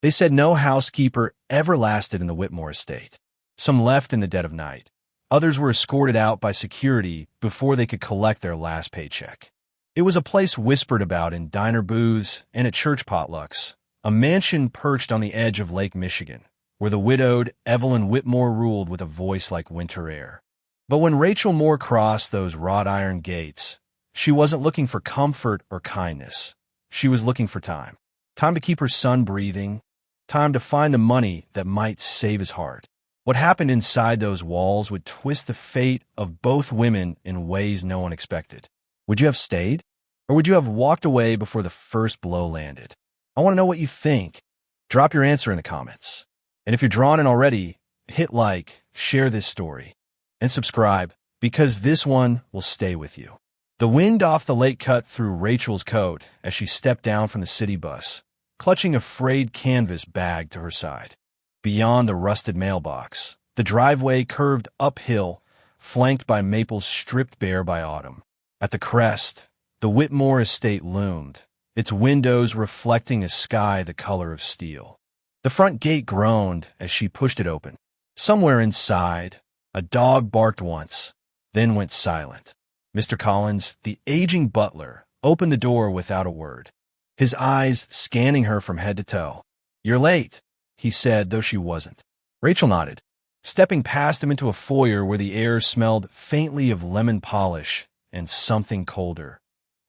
They said no housekeeper ever lasted in the Whitmore estate. Some left in the dead of night. Others were escorted out by security before they could collect their last paycheck. It was a place whispered about in diner booths and at church potlucks, a mansion perched on the edge of Lake Michigan, where the widowed Evelyn Whitmore ruled with a voice like winter air. But when Rachel Moore crossed those wrought iron gates, she wasn't looking for comfort or kindness. She was looking for time. Time to keep her son breathing. Time to find the money that might save his heart. What happened inside those walls would twist the fate of both women in ways no one expected. Would you have stayed? Or would you have walked away before the first blow landed? I want to know what you think. Drop your answer in the comments. And if you're drawn in already, hit like, share this story, and subscribe, because this one will stay with you. The wind off the lake cut through Rachel's coat as she stepped down from the city bus, clutching a frayed canvas bag to her side. Beyond the rusted mailbox, the driveway curved uphill, flanked by maples stripped bare by autumn. At the crest, the Whitmore estate loomed, its windows reflecting a sky the color of steel. The front gate groaned as she pushed it open. Somewhere inside, a dog barked once, then went silent. Mr. Collins, the aging butler, opened the door without a word, his eyes scanning her from head to toe. "You're late," he said, though she wasn't. Rachel nodded, stepping past him into a foyer where the air smelled faintly of lemon polish and something colder,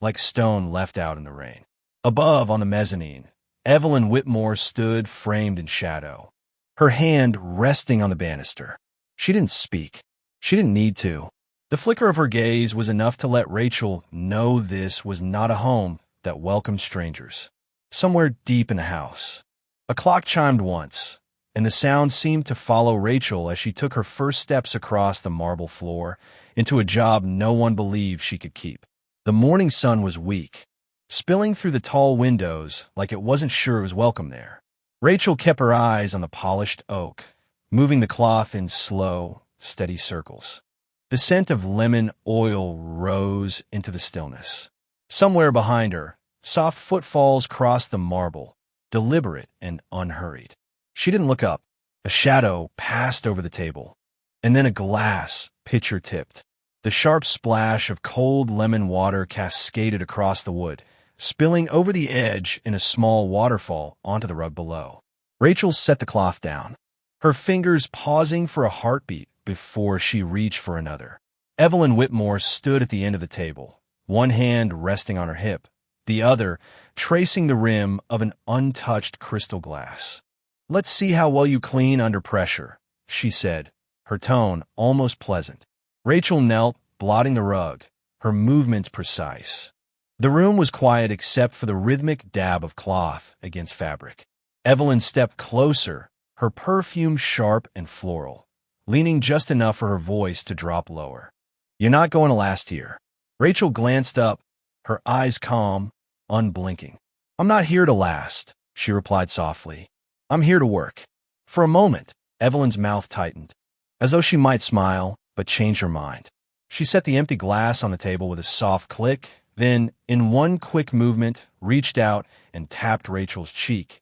like stone left out in the rain. Above, on the mezzanine, Evelyn Whitmore stood framed in shadow, her hand resting on the banister. She didn't speak. She didn't need to. The flicker of her gaze was enough to let Rachel know this was not a home that welcomed strangers. Somewhere deep in the house, a clock chimed once, and the sound seemed to follow Rachel as she took her first steps across the marble floor into a job no one believed she could keep. The morning sun was weak, spilling through the tall windows like it wasn't sure it was welcome there. Rachel kept her eyes on the polished oak, moving the cloth in slow, steady circles. The scent of lemon oil rose into the stillness. Somewhere behind her, soft footfalls crossed the marble, deliberate and unhurried. She didn't look up. A shadow passed over the table, and then a glass pitcher tipped. The sharp splash of cold lemon water cascaded across the wood, spilling over the edge in a small waterfall onto the rug below. Rachel set the cloth down, her fingers pausing for a heartbeat before she reached for another. Evelyn Whitmore stood at the end of the table, one hand resting on her hip, the other tracing the rim of an untouched crystal glass. "Let's see how well you clean under pressure," she said, her tone almost pleasant. Rachel knelt, blotting the rug, her movements precise. The room was quiet except for the rhythmic dab of cloth against fabric. Evelyn stepped closer, her perfume sharp and floral, leaning just enough for her voice to drop lower. "You're not going to last here." Rachel glanced up, her eyes calm, unblinking. "I'm not here to last," she replied softly. "I'm here to work." For a moment, Evelyn's mouth tightened, as though she might smile, but changed her mind. She set the empty glass on the table with a soft click, then, in one quick movement, reached out and tapped Rachel's cheek.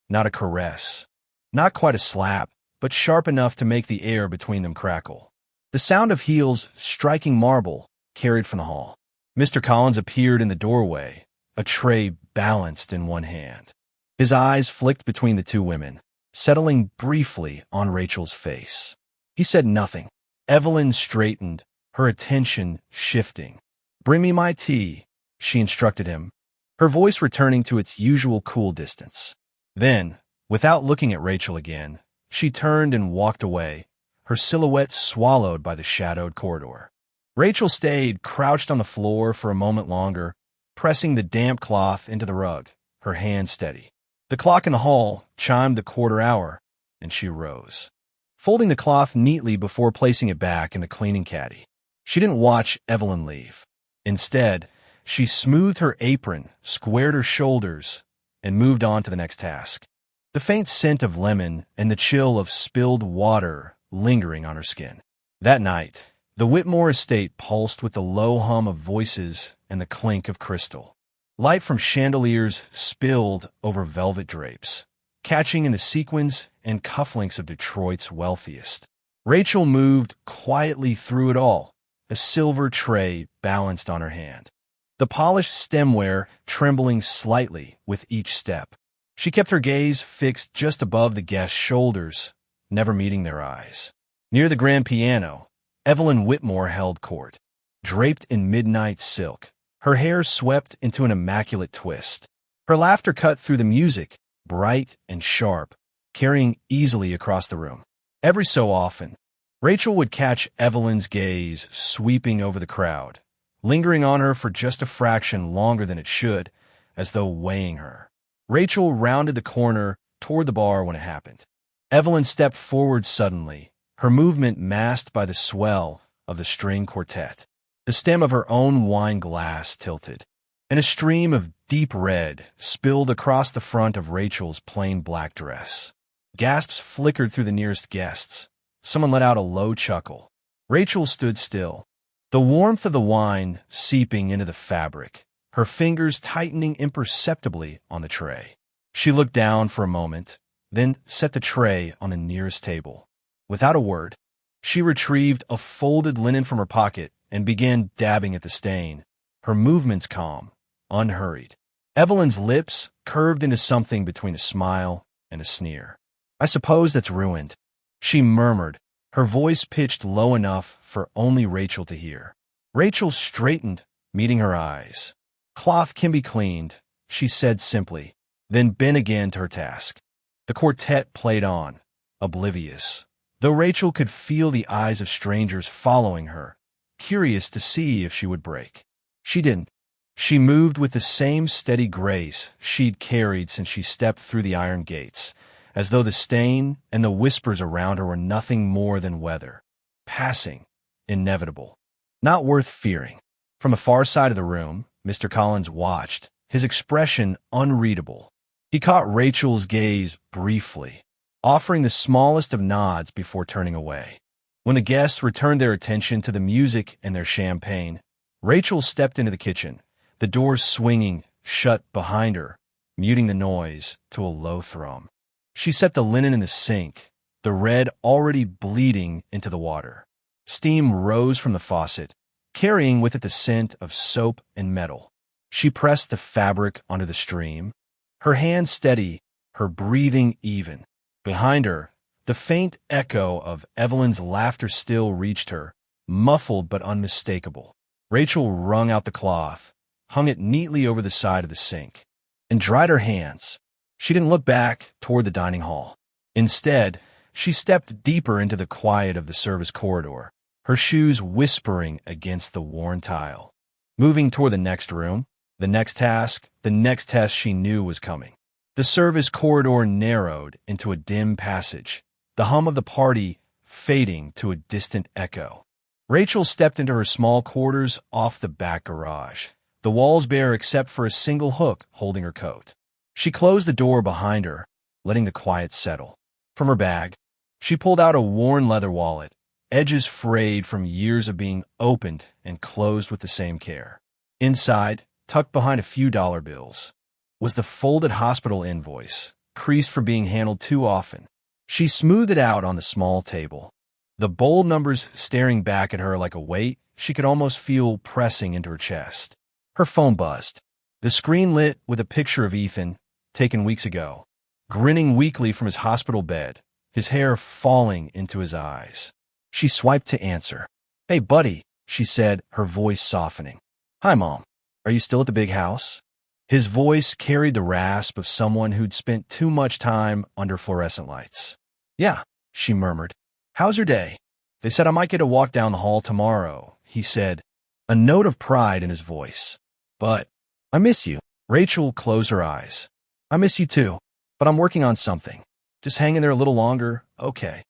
Not a caress, not quite a slap, but sharp enough to make the air between them crackle. The sound of heels striking marble carried from the hall. Mr. Collins appeared in the doorway, a tray balanced in one hand. His eyes flicked between the two women, settling briefly on Rachel's face. He said nothing. Evelyn straightened, her attention shifting. "Bring me my tea," she instructed him, her voice returning to its usual cool distance. Then, without looking at Rachel again, she turned and walked away, her silhouette swallowed by the shadowed corridor. Rachel stayed crouched on the floor for a moment longer, pressing the damp cloth into the rug, her hand steady. The clock in the hall chimed the quarter hour, and she rose, folding the cloth neatly before placing it back in the cleaning caddy. She didn't watch Evelyn leave. Instead, she smoothed her apron, squared her shoulders, and moved on to the next task. The faint scent of lemon and the chill of spilled water lingering on her skin. That night, the Whitmore estate pulsed with the low hum of voices and the clink of crystal. Light from chandeliers spilled over velvet drapes, catching in the sequins and cufflinks of Detroit's wealthiest. Rachel moved quietly through it all, a silver tray balanced on her hand, the polished stemware trembling slightly with each step. She kept her gaze fixed just above the guests' shoulders, never meeting their eyes. Near the grand piano, Evelyn Whitmore held court, draped in midnight silk, her hair swept into an immaculate twist. Her laughter cut through the music, bright and sharp, carrying easily across the room. Every so often, Rachel would catch Evelyn's gaze sweeping over the crowd, lingering on her for just a fraction longer than it should, as though weighing her. Rachel rounded the corner toward the bar when it happened. Evelyn stepped forward suddenly, her movement masked by the swell of the string quartet. The stem of her own wine glass tilted, and a stream of deep red spilled across the front of Rachel's plain black dress. Gasps flickered through the nearest guests. Someone let out a low chuckle. Rachel stood still, the warmth of the wine seeping into the fabric, her fingers tightening imperceptibly on the tray. She looked down for a moment, then set the tray on the nearest table. Without a word, she retrieved a folded linen from her pocket and began dabbing at the stain, her movements calm, unhurried. Evelyn's lips curved into something between a smile and a sneer. "I suppose that's ruined," she murmured, her voice pitched low enough for only Rachel to hear. Rachel straightened, meeting her eyes. "Cloth can be cleaned," she said simply, then bent again to her task. The quartet played on, oblivious, though Rachel could feel the eyes of strangers following her, curious to see if she would break. She didn't. She moved with the same steady grace she'd carried since she stepped through the iron gates, as though the stain and the whispers around her were nothing more than weather, passing, inevitable, not worth fearing. From the far side of the room, Mr. Collins watched, his expression unreadable. He caught Rachel's gaze briefly, offering the smallest of nods before turning away. When the guests returned their attention to the music and their champagne, Rachel stepped into the kitchen, the doors swinging shut behind her, muting the noise to a low thrum. She set the linen in the sink, the red already bleeding into the water. Steam rose from the faucet, carrying with it the scent of soap and metal. She pressed the fabric onto the stream, her hand steady, her breathing even. Behind her, the faint echo of Evelyn's laughter still reached her, muffled but unmistakable. Rachel wrung out the cloth, hung it neatly over the side of the sink, and dried her hands. She didn't look back toward the dining hall. Instead, she stepped deeper into the quiet of the service corridor, her shoes whispering against the worn tile. Moving toward the next room, the next task, the next test she knew was coming. The service corridor narrowed into a dim passage, the hum of the party fading to a distant echo. Rachel stepped into her small quarters off the back garage, the walls bare except for a single hook holding her coat. She closed the door behind her, letting the quiet settle. From her bag, she pulled out a worn leather wallet, edges frayed from years of being opened and closed with the same care. Inside, tucked behind a few dollar bills, was the folded hospital invoice, creased for being handled too often. She smoothed it out on the small table, the bold numbers staring back at her like a weight she could almost feel pressing into her chest. Her phone buzzed, the screen lit with a picture of Ethan, taken weeks ago, grinning weakly from his hospital bed, his hair falling into his eyes. She swiped to answer. "Hey, buddy," she said, her voice softening. "Hi, Mom. Are you still at the big house?" His voice carried the rasp of someone who'd spent too much time under fluorescent lights. "Yeah," she murmured. "How's your day?" "They said I might get a walk down the hall tomorrow," he said, a note of pride in his voice. "But I miss you." Rachel closed her eyes. "I miss you too, but I'm working on something. Just hang in there a little longer, okay?"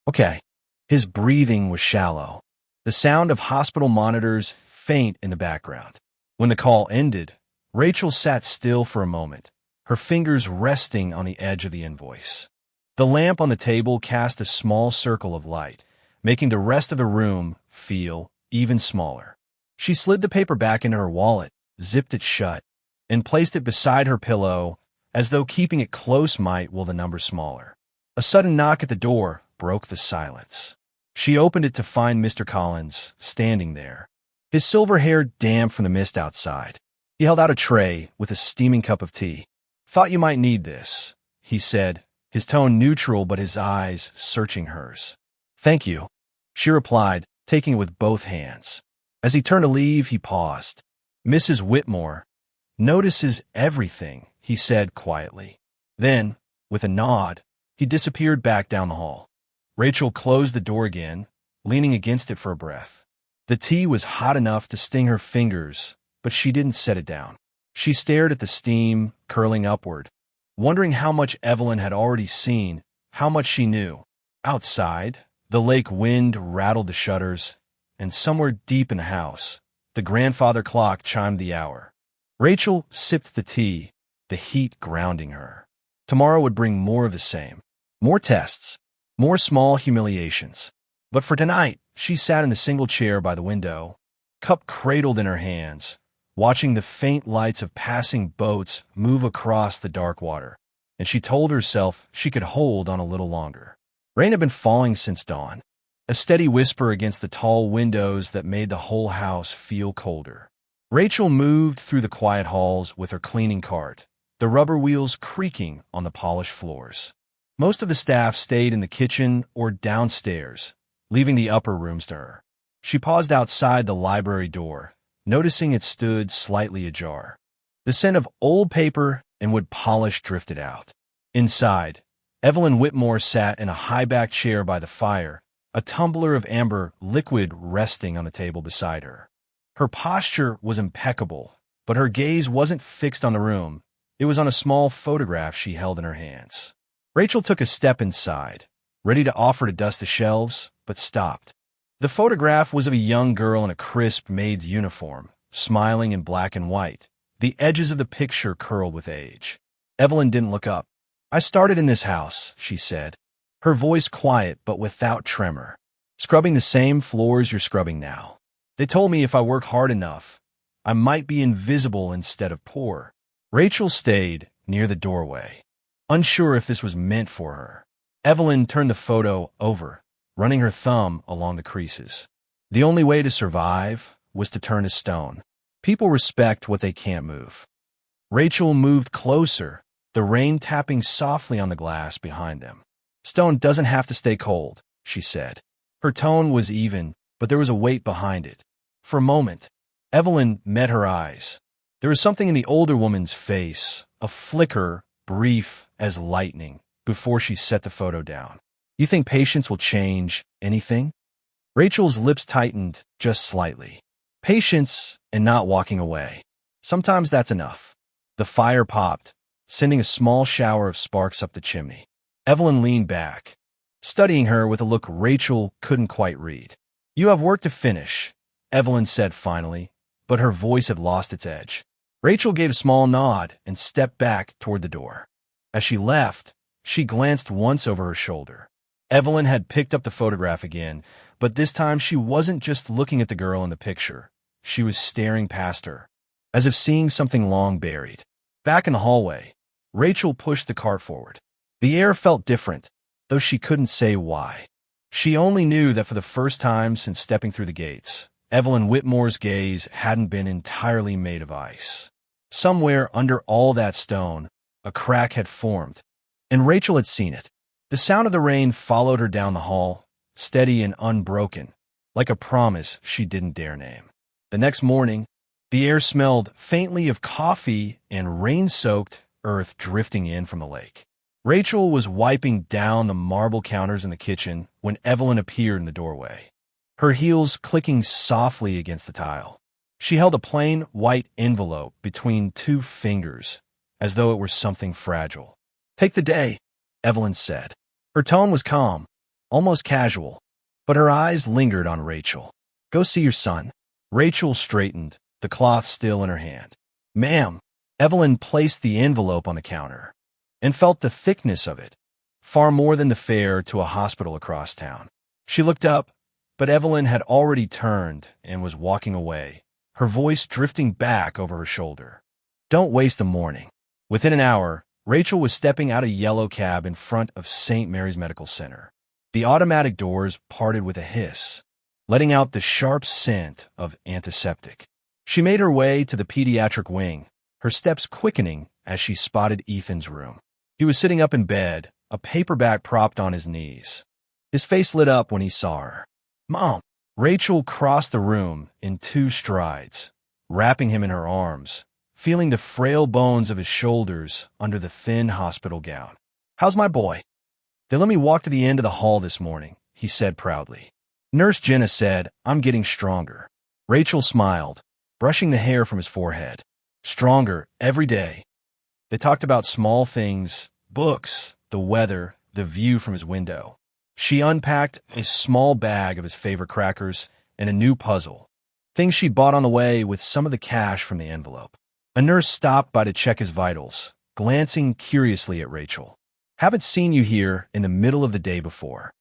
"Okay." His breathing was shallow, the sound of hospital monitors faint in the background. When the call ended, Rachel sat still for a moment, her fingers resting on the edge of the invoice. The lamp on the table cast a small circle of light, making the rest of the room feel even smaller. She slid the paper back into her wallet, zipped it shut, and placed it beside her pillow as though keeping it close might will the number smaller. A sudden knock at the door broke the silence. She opened it to find Mr. Collins standing there, his silver hair damp from the mist outside. He held out a tray with a steaming cup of tea. "Thought you might need this," he said, his tone neutral but his eyes searching hers. "Thank you," she replied, taking it with both hands. As he turned to leave, he paused. "Mrs. Whitmore notices everything," he said quietly. Then, with a nod, he disappeared back down the hall. Rachel closed the door again, leaning against it for a breath. The tea was hot enough to sting her fingers, but she didn't set it down. She stared at the steam curling upward, wondering how much Evelyn had already seen, how much she knew. Outside, the lake wind rattled the shutters, and somewhere deep in the house, the grandfather clock chimed the hour. Rachel sipped the tea, the heat grounding her. Tomorrow would bring more of the same. More tests, more small humiliations. But for tonight, she sat in the single chair by the window, cup cradled in her hands, watching the faint lights of passing boats move across the dark water, and she told herself she could hold on a little longer. Rain had been falling since dawn, a steady whisper against the tall windows that made the whole house feel colder. Rachel moved through the quiet halls with her cleaning cart, the rubber wheels creaking on the polished floors. Most of the staff stayed in the kitchen or downstairs, leaving the upper rooms to her. She paused outside the library door, noticing it stood slightly ajar. The scent of old paper and wood polish drifted out. Inside, Evelyn Whitmore sat in a high-backed chair by the fire, a tumbler of amber liquid resting on the table beside her. Her posture was impeccable, but her gaze wasn't fixed on the room. It was on a small photograph she held in her hands. Rachel took a step inside, ready to offer to dust the shelves, but stopped. The photograph was of a young girl in a crisp Maid's uniform, smiling in black and white, the edges of the picture curled with age. Evelyn didn't look up. "I started in this house," she said, her voice quiet but without tremor, "scrubbing the same floors you're scrubbing now. They told me if I work hard enough, I might be invisible instead of poor." Rachel stayed near the doorway, unsure if this was meant for her. Evelyn turned the photo over, running her thumb along the creases. The only way to survive was to turn to stone. People respect what they can't move. Rachel moved closer, the rain tapping softly on the glass behind them. "Stone doesn't have to stay cold," she said. Her tone was even, but there was a weight behind it. For a moment, Evelyn met her eyes. There was something in the older woman's face, a flicker, brief as lightning, before she set the photo down. "You think patience will change anything?" Rachel's lips tightened just slightly. "Patience and not walking away. Sometimes that's enough." The fire popped, sending a small shower of sparks up the chimney. Evelyn leaned back, studying her with a look Rachel couldn't quite read. "You have work to finish," Evelyn said finally, but her voice had lost its edge. Rachel gave a small nod and stepped back toward the door. As she left, she glanced once over her shoulder. Evelyn had picked up the photograph again, but this time she wasn't just looking at the girl in the picture. She was staring past her, as if seeing something long buried. Back in the hallway, Rachel pushed the cart forward. The air felt different, though she couldn't say why. She only knew that for the first time since stepping through the gates, Evelyn Whitmore's gaze hadn't been entirely made of ice. Somewhere under all that stone, a crack had formed, and Rachel had seen it. The sound of the rain followed her down the hall, steady and unbroken, like a promise she didn't dare name. The next morning, the air smelled faintly of coffee and rain-soaked earth drifting in from the lake. Rachel was wiping down the marble counters in the kitchen when Evelyn appeared in the doorway, her heels clicking softly against the tile. She held a plain white envelope between two fingers, as though it were something fragile. "Take the day," Evelyn said. Her tone was calm, almost casual, but her eyes lingered on Rachel. "Go see your son." Rachel straightened, the cloth still in her hand. "Ma'am." Evelyn placed the envelope on the counter and felt the thickness of it, far more than the fare to a hospital across town. She looked up, but Evelyn had already turned and was walking away, her voice drifting back over her shoulder. "Don't waste the morning." Within an hour, Rachel was stepping out a yellow cab in front of St. Mary's Medical Center. The automatic doors parted with a hiss, letting out the sharp scent of antiseptic. She made her way to the pediatric wing, her steps quickening as she spotted Ethan's room. He was sitting up in bed, a paperback propped on his knees. His face lit up when he saw her. "Mom!" Rachel crossed the room in 2 strides, wrapping him in her arms, feeling the frail bones of his shoulders under the thin hospital gown. "How's my boy?" "They let me walk to the end of the hall this morning," he said proudly. "Nurse Jenna said I'm getting stronger." Rachel smiled, brushing the hair from his forehead. "Stronger every day." They talked about small things, books, the weather, the view from his window. She unpacked a small bag of his favorite crackers and a new puzzle, things she'd bought on the way with some of the cash from the envelope. A nurse stopped by to check his vitals, glancing curiously at Rachel. "Haven't seen you here in the middle of the day before."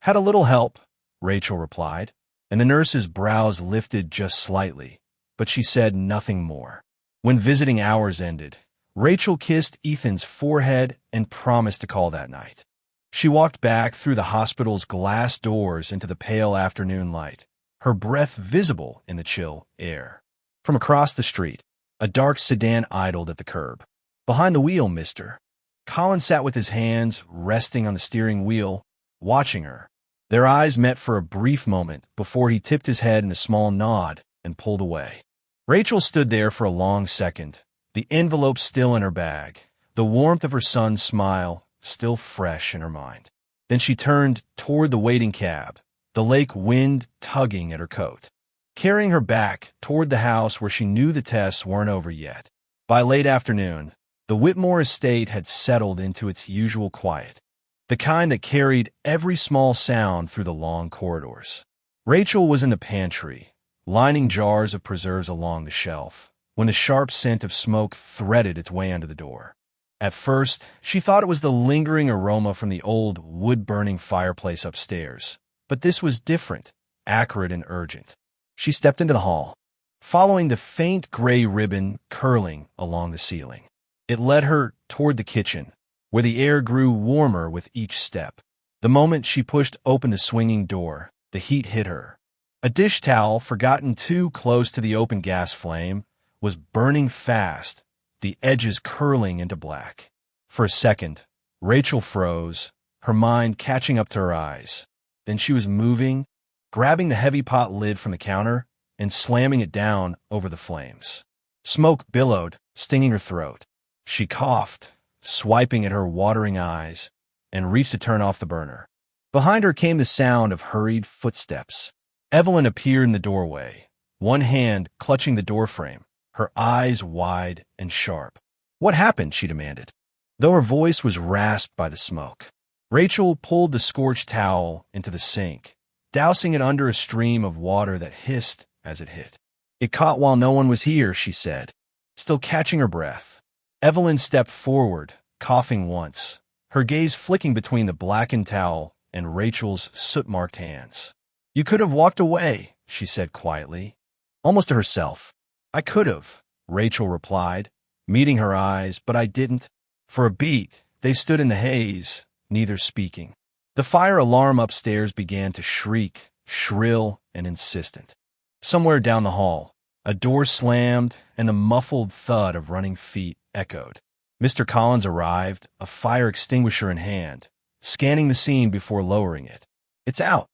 "Had a little help," Rachel replied, and the nurse's brows lifted just slightly, but she said nothing more. When visiting hours ended, Rachel kissed Ethan's forehead and promised to call that night. She walked back through the hospital's glass doors into the pale afternoon light, her breath visible in the chill air. From across the street, a dark sedan idled at the curb. "Behind the wheel, mister." Colin sat with his hands resting on the steering wheel, watching her. Their eyes met for a brief moment before he tipped his head in a small nod and pulled away. Rachel stood there for a long second, the envelope still in her bag, the warmth of her son's smile still fresh in her mind. Then she turned toward the waiting cab, the lake wind tugging at her coat, carrying her back toward the house where she knew the tests weren't over yet. By late afternoon, the Whitmore estate had settled into its usual quiet, the kind that carried every small sound through the long corridors. Rachel was in the pantry, lining jars of preserves along the shelf, when the sharp scent of smoke threaded its way under the door. At first, she thought it was the lingering aroma from the old wood-burning fireplace upstairs, but this was different, acrid and urgent. She stepped into the hall, following the faint gray ribbon curling along the ceiling. It led her toward the kitchen, where the air grew warmer with each step. The moment she pushed open the swinging door, the heat hit her. A dish towel, forgotten too close to the open gas flame, was burning fast, the edges curling into black. For a second, Rachel froze, her mind catching up to her eyes. Then she was moving, grabbing the heavy pot lid from the counter and slamming it down over the flames. Smoke billowed, stinging her throat. She coughed, swiping at her watering eyes, and reached to turn off the burner. Behind her came the sound of hurried footsteps. Evelyn appeared in the doorway, one hand clutching the doorframe, her eyes wide and sharp. "What happened?" she demanded, though her voice was rasped by the smoke. Rachel pulled the scorched towel into the sink, dousing it under a stream of water that hissed as it hit. "It caught while no one was here," she said, still catching her breath. Evelyn stepped forward, coughing once, her gaze flicking between the blackened towel and Rachel's soot-marked hands. "You could have walked away," she said quietly, almost to herself. "I could have," Rachel replied, meeting her eyes, "but I didn't." For a beat, they stood in the haze, neither speaking. The fire alarm upstairs began to shriek, shrill and insistent. Somewhere down the hall, a door slammed and the muffled thud of running feet echoed. Mr. Collins arrived, a fire extinguisher in hand, scanning the scene before lowering it. "It's out."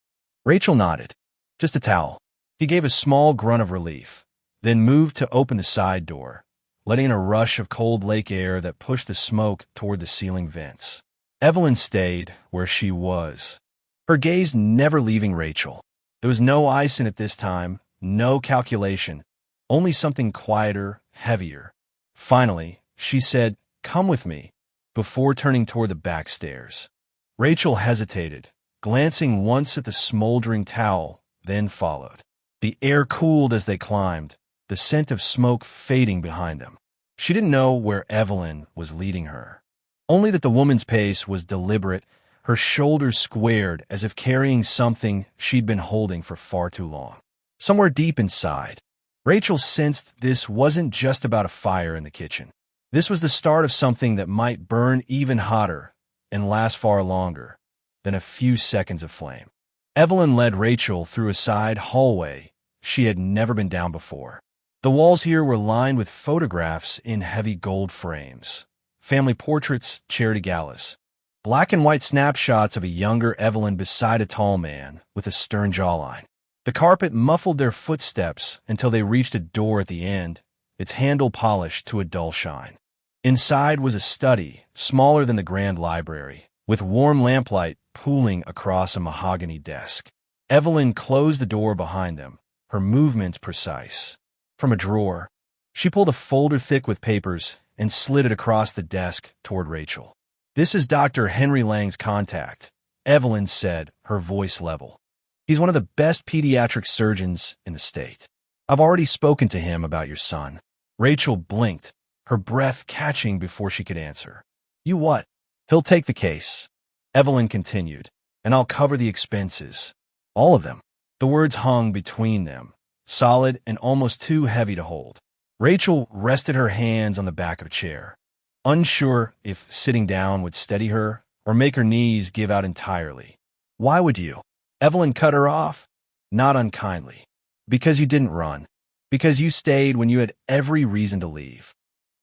Rachel nodded. "Just a towel." He gave a small grunt of relief, then moved to open the side door, letting in a rush of cold lake air that pushed the smoke toward the ceiling vents. Evelyn stayed where she was, her gaze never leaving Rachel. There was no ice in it this time, no calculation, only something quieter, heavier. Finally, she said, "Come with me," before turning toward the back stairs. Rachel hesitated, glancing once at the smoldering towel, then followed. The air cooled as they climbed, the scent of smoke fading behind them. She didn't know where Evelyn was leading her, only that the woman's pace was deliberate, her shoulders squared as if carrying something she'd been holding for far too long. Somewhere deep inside, Rachel sensed this wasn't just about a fire in the kitchen. This was the start of something that might burn even hotter and last far longer than a few seconds of flame. Evelyn led Rachel through a side hallway she had never been down before. The walls here were lined with photographs in heavy gold frames, family portraits, charity galas, black and white snapshots of a younger Evelyn beside a tall man with a stern jawline. The carpet muffled their footsteps until they reached a door at the end, its handle polished to a dull shine. Inside was a study, smaller than the grand library, with warm lamplight pooling across a mahogany desk. Evelyn closed the door behind them, her movements precise. From a drawer, she pulled a folder thick with papers and slid it across the desk toward Rachel. "This is Dr. Henry Lang's contact," Evelyn said, her voice level. "He's one of the best pediatric surgeons in the state. I've already spoken to him about your son." Rachel blinked, her breath catching before she could answer. "You what?" "He'll take the case," Evelyn continued, "and I'll cover the expenses. All of them." The words hung between them, solid and almost too heavy to hold. Rachel rested her hands on the back of a chair, unsure if sitting down would steady her or make her knees give out entirely. "Why would you?" Evelyn cut her off, not unkindly. "Because you didn't run. Because you stayed when you had every reason to leave."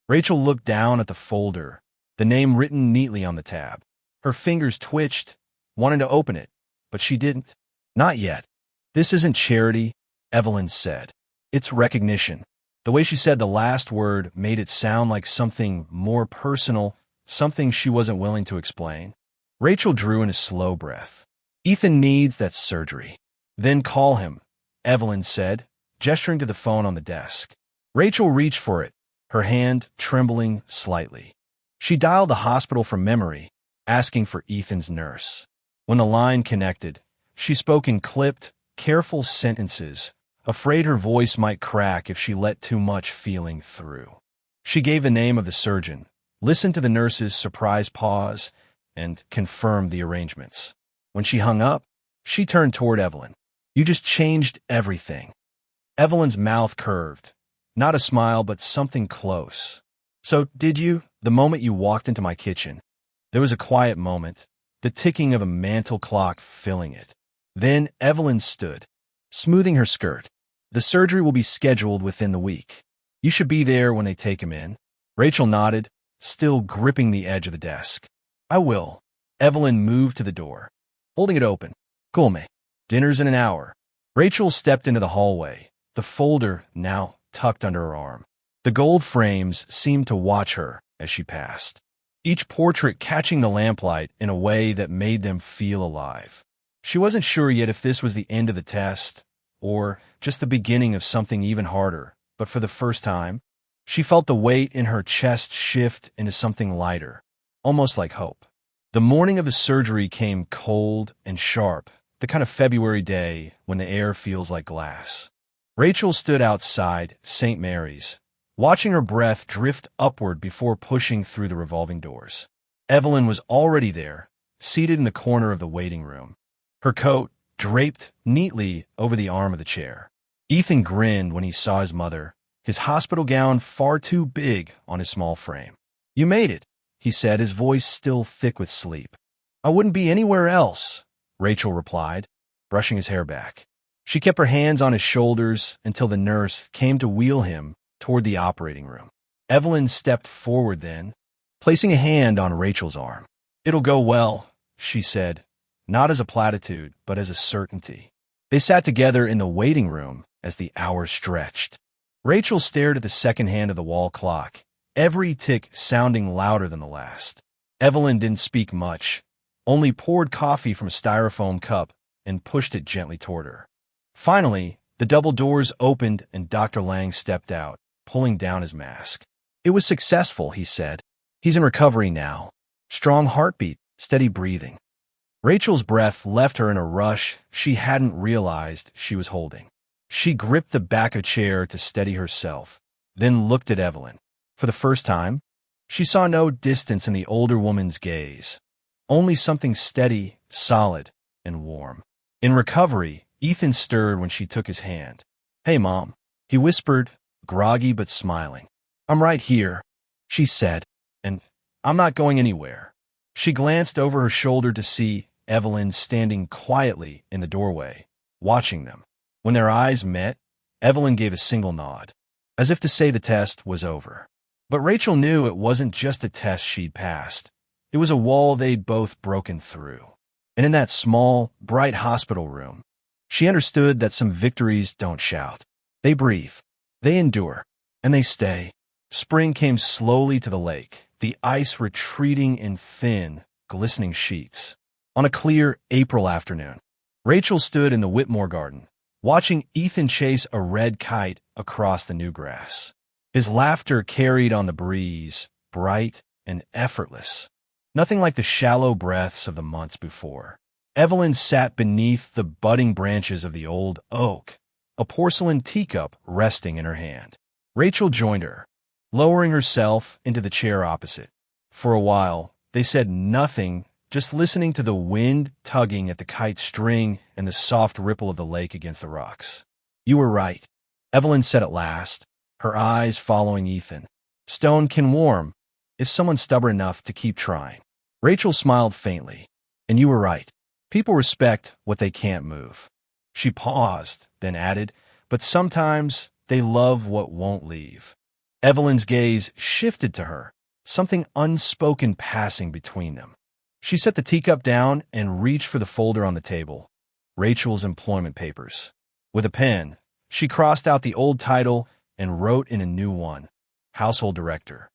Rachel looked down at the folder, the name written neatly on the tab. Her fingers twitched, wanting to open it, but she didn't. "Not yet. This isn't charity," Evelyn said. "It's recognition." The way she said the last word made it sound like something more personal, something she wasn't willing to explain. Rachel drew in a slow breath. "Ethan needs that surgery." "Then call him," Evelyn said, gesturing to the phone on the desk. Rachel reached for it, her hand trembling slightly. She dialed the hospital from memory, asking for Ethan's nurse. When the line connected, she spoke in clipped, careful sentences, afraid her voice might crack if she let too much feeling through. She gave the name of the surgeon, listened to the nurse's surprised pause, and confirmed the arrangements. When she hung up, she turned toward Evelyn. "You just changed everything." Evelyn's mouth curved, not a smile but something close. "So, did you?" The moment you walked into my kitchen, there was a quiet moment, the ticking of a mantel clock filling it. Then Evelyn stood, smoothing her skirt. "The surgery will be scheduled within the week. You should be there when they take him in." Rachel nodded, still gripping the edge of the desk. "I will." Evelyn moved to the door, holding it open. "Cool, Maid. Dinner's in an hour." Rachel stepped into the hallway, the folder now tucked under her arm. The gold frames seemed to watch her as she passed, each portrait catching the lamplight in a way that made them feel alive. She wasn't sure yet if this was the end of the test, or just the beginning of something even harder, but for the first time, she felt the weight in her chest shift into something lighter, almost like hope. The morning of the surgery came cold and sharp, the kind of February day when the air feels like glass. Rachel stood outside St. Mary's, watching her breath drift upward before pushing through the revolving doors. Evelyn was already there, seated in the corner of the waiting room, her coat draped neatly over the arm of the chair. Ethan grinned when he saw his mother, his hospital gown far too big on his small frame. "You made it," he said, his voice still thick with sleep. "I wouldn't be anywhere else," Rachel replied, brushing his hair back. She kept her hands on his shoulders until the nurse came to wheel him toward the operating room. Evelyn stepped forward then, placing a hand on Rachel's arm. "It'll go well," she said, not as a platitude, but as a certainty. They sat together in the waiting room as the hours stretched. Rachel stared at the second hand of the wall clock, every tick sounding louder than the last. Evelyn didn't speak much, only poured coffee from a styrofoam cup and pushed it gently toward her. Finally, the double doors opened and Dr. Lang stepped out, pulling down his mask. "It was successful," he said. "He's in recovery now. Strong heartbeat, steady breathing." Rachel's breath left her in a rush she hadn't realized she was holding. She gripped the back of a chair to steady herself, then looked at Evelyn. For the first time, she saw no distance in the older woman's gaze, only something steady, solid, and warm. In recovery, Ethan stirred when she took his hand. "Hey, Mom," he whispered, groggy but smiling. "I'm right here." she said, and I'm not going anywhere. She glanced over her shoulder to see Evelyn standing quietly in the doorway, watching them. When their eyes met, Evelyn gave a single nod, as if to say the test was over. But Rachel knew it wasn't just a test she'd passed. It was a wall they'd both broken through. And in that small, bright hospital room, she understood that some victories don't shout. They breathe, they endure, and they stay. Spring came slowly to the lake, the ice retreating in thin, glistening sheets. On a clear April afternoon, Rachel stood in the Whitmore garden, watching Ethan chase a red kite across the new grass. His laughter carried on the breeze, bright and effortless. Nothing like the shallow breaths of the months before. Evelyn sat beneath the budding branches of the old oak, a porcelain teacup resting in her hand. Rachel joined her, lowering herself into the chair opposite. For a while, they said nothing, just listening to the wind tugging at the kite string and the soft ripple of the lake against the rocks. "You were right," Evelyn said at last, her eyes following Ethan. "Stone can warm, if someone's stubborn enough to keep trying." Rachel smiled faintly. "And you were right. People respect what they can't move." She paused, then added, "But sometimes they love what won't leave." Evelyn's gaze shifted to her, something unspoken passing between them. She set the teacup down and reached for the folder on the table, Rachel's employment papers. With a pen, she crossed out the old title and wrote in a new one, Household Director.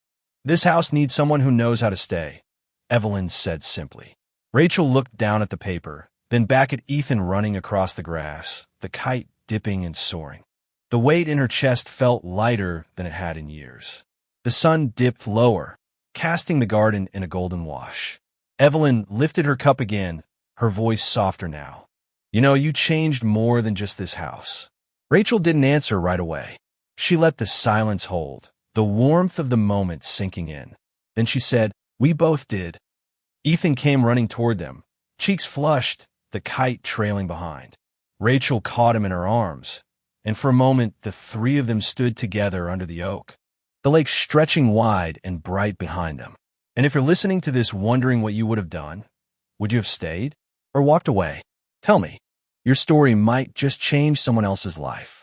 "This house needs someone who knows how to stay," Evelyn said simply. Rachel looked down at the paper, then back at Ethan running across the grass, the kite dipping and soaring. The weight in her chest felt lighter than it had in years. The sun dipped lower, casting the garden in a golden wash. Evelyn lifted her cup again, her voice softer now. "You know, you changed more than just this house." Rachel didn't answer right away. She let the silence hold, the warmth of the moment sinking in. Then she said, "We both did." Ethan came running toward them, cheeks flushed, the kite trailing behind. Rachel caught him in her arms, and for a moment the three of them stood together under the oak, the lake stretching wide and bright behind them. And if you're listening to this wondering what you would have done, would you have stayed or walked away? Tell me. Your story might just change someone else's life.